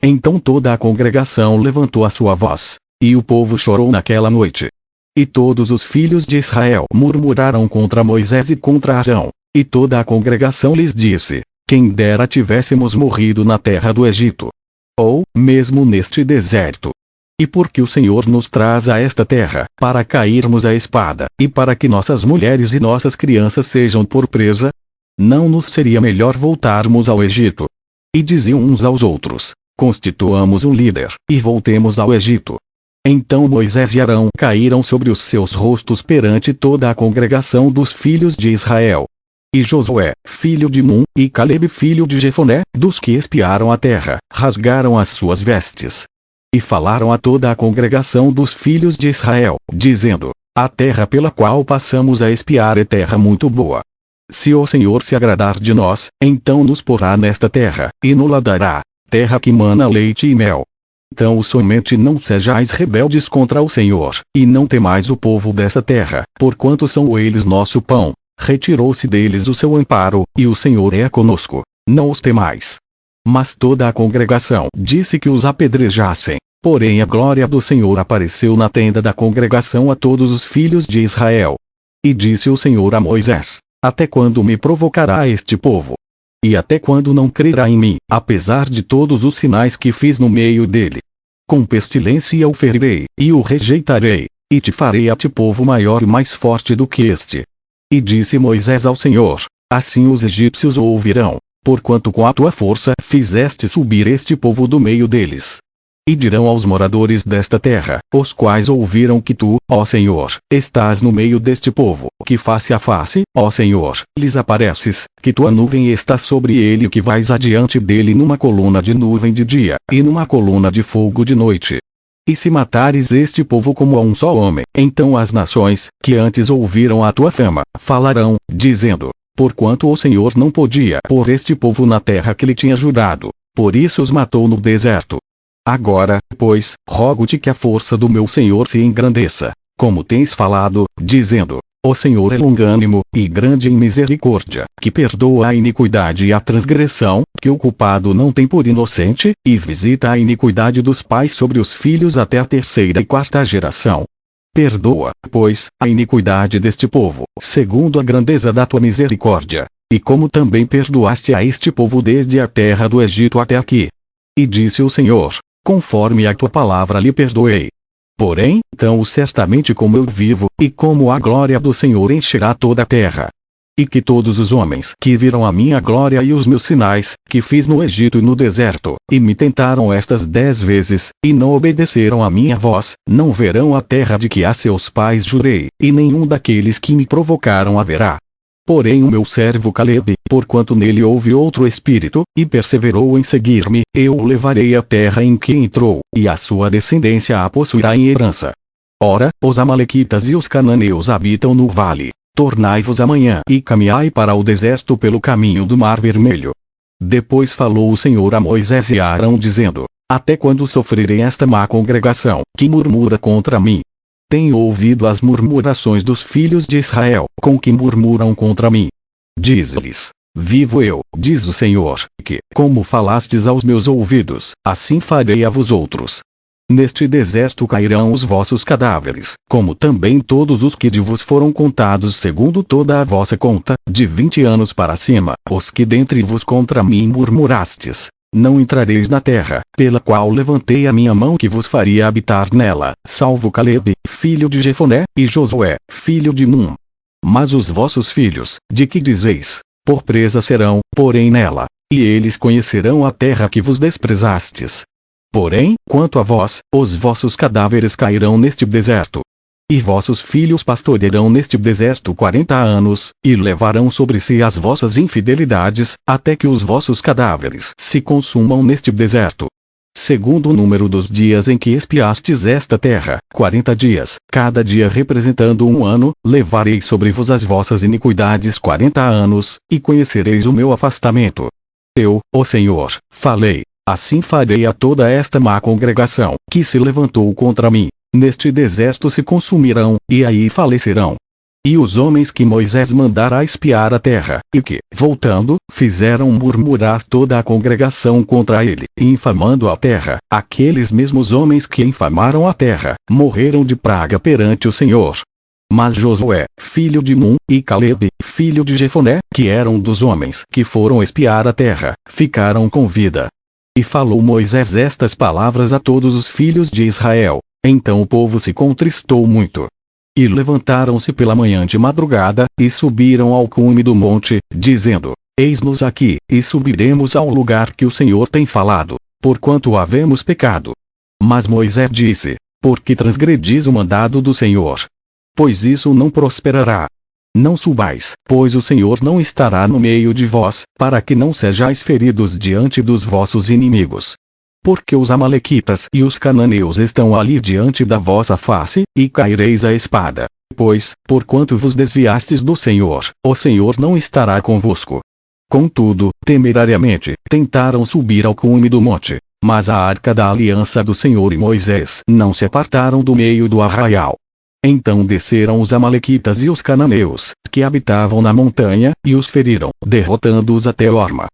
Então toda a congregação levantou a sua voz, e o povo chorou naquela noite. E todos os filhos de Israel murmuraram contra Moisés e contra Arão, e toda a congregação lhes disse: quem dera tivéssemos morrido na terra do Egito, ou mesmo neste deserto. E porque o Senhor nos traz a esta terra, para cairmos à espada, e para que nossas mulheres e nossas crianças sejam por presa? Não nos seria melhor voltarmos ao Egito? E diziam uns aos outros: constituamos um líder, e voltemos ao Egito. Então Moisés e Arão caíram sobre os seus rostos perante toda a congregação dos filhos de Israel. E Josué, filho de Num, e Calebe, filho de Jefoné, dos que espiaram a terra, rasgaram as suas vestes. E falaram a toda a congregação dos filhos de Israel, dizendo: a terra pela qual passamos a espiar é terra muito boa. Se o Senhor se agradar de nós, então nos porá nesta terra, e nos-la dará, terra que mana leite e mel. Então somente não sejais rebeldes contra o Senhor, e não temais o povo desta terra, porquanto são eles nosso pão. Retirou-se deles o seu amparo, e o Senhor é conosco, não os temais. Mas toda a congregação disse que os apedrejassem. Porém a glória do Senhor apareceu na tenda da congregação a todos os filhos de Israel. E disse o Senhor a Moisés: até quando me provocará este povo? E até quando não crerá em mim, apesar de todos os sinais que fiz no meio dele? Com pestilência o ferirei, e o rejeitarei, e te farei a ti povo maior e mais forte do que este. E disse Moisés ao Senhor: assim os egípcios o ouvirão, porquanto com a tua força fizeste subir este povo do meio deles. E dirão aos moradores desta terra, os quais ouviram que tu, ó Senhor, estás no meio deste povo, que face a face, ó Senhor, lhes apareces, que tua nuvem está sobre ele e que vais adiante dele numa coluna de nuvem de dia, e numa coluna de fogo de noite. E se matares este povo como a um só homem, então as nações, que antes ouviram a tua fama, falarão, dizendo: porquanto o Senhor não podia pôr este povo na terra que lhe tinha jurado, por isso os matou no deserto. Agora, pois, rogo-te que a força do meu Senhor se engrandeça, como tens falado, dizendo: o Senhor é longânimo, e grande em misericórdia, que perdoa a iniquidade e a transgressão, que o culpado não tem por inocente, e visita a iniquidade dos pais sobre os filhos até a terceira e quarta geração. Perdoa, pois, a iniquidade deste povo, segundo a grandeza da tua misericórdia, e como também perdoaste a este povo desde a terra do Egito até aqui. E disse o Senhor: conforme a tua palavra lhe perdoei. Porém, tão certamente como eu vivo, e como a glória do Senhor encherá toda a terra. E que todos os homens que viram a minha glória e os meus sinais, que fiz no Egito e no deserto, e me tentaram estas 10 vezes, e não obedeceram à minha voz, não verão a terra de que a seus pais jurei, e nenhum daqueles que me provocaram a verá. Porém o meu servo Calebe, porquanto nele houve outro espírito, e perseverou em seguir-me, eu o levarei à terra em que entrou, e a sua descendência a possuirá em herança. Ora, os amalequitas e os cananeus habitam no vale. Tornai-vos amanhã e caminhai para o deserto pelo caminho do Mar Vermelho. Depois falou o Senhor a Moisés e a Arão dizendo: até quando sofrerei esta má congregação, que murmura contra mim? Tenho ouvido as murmurações dos filhos de Israel, com que murmuram contra mim. Diz-lhes: vivo eu, diz o Senhor, que, como falastes aos meus ouvidos, assim farei a vós outros. Neste deserto cairão os vossos cadáveres, como também todos os que de vos foram contados segundo toda a vossa conta, de 20 anos para cima, os que dentre vos contra mim murmurastes. Não entrareis na terra, pela qual levantei a minha mão que vos faria habitar nela, salvo Calebe, filho de Jefoné, e Josué, filho de Num. Mas os vossos filhos, de que dizeis, por presa serão, porém nela, e eles conhecerão a terra que vos desprezastes. Porém, quanto a vós, os vossos cadáveres cairão neste deserto. E vossos filhos pastorearão neste deserto 40 anos, e levarão sobre si as vossas infidelidades, até que os vossos cadáveres se consumam neste deserto. Segundo o número dos dias em que espiastes esta terra, 40 dias, cada dia representando um ano, levarei sobre vos as vossas iniquidades 40 anos, e conhecereis o meu afastamento. Eu, o Senhor, falei. Assim farei a toda esta má congregação, que se levantou contra mim. Neste deserto se consumirão, e aí falecerão. E os homens que Moisés mandara espiar a terra, e que, voltando, fizeram murmurar toda a congregação contra ele, infamando a terra, aqueles mesmos homens que infamaram a terra, morreram de praga perante o Senhor. Mas Josué, filho de Nun, e Calebe, filho de Jefoné, que eram dos homens que foram espiar a terra, ficaram com vida. E falou Moisés estas palavras a todos os filhos de Israel. Então o povo se contristou muito. E levantaram-se pela manhã de madrugada, e subiram ao cume do monte, dizendo: Eis-nos aqui, e subiremos ao lugar que o Senhor tem falado, porquanto havemos pecado. Mas Moisés disse: Por que transgredis o mandado do Senhor? Pois isso não prosperará. Não subais, pois o Senhor não estará no meio de vós, para que não sejais feridos diante dos vossos inimigos. Porque os amalequitas e os cananeus estão ali diante da vossa face, e caireis a espada. Pois, porquanto vos desviastes do Senhor, o Senhor não estará convosco. Contudo, temerariamente, tentaram subir ao cume do monte, mas a arca da aliança do Senhor e Moisés não se apartaram do meio do arraial. Então desceram os amalequitas e os cananeus, que habitavam na montanha, e os feriram, derrotando-os até Orma.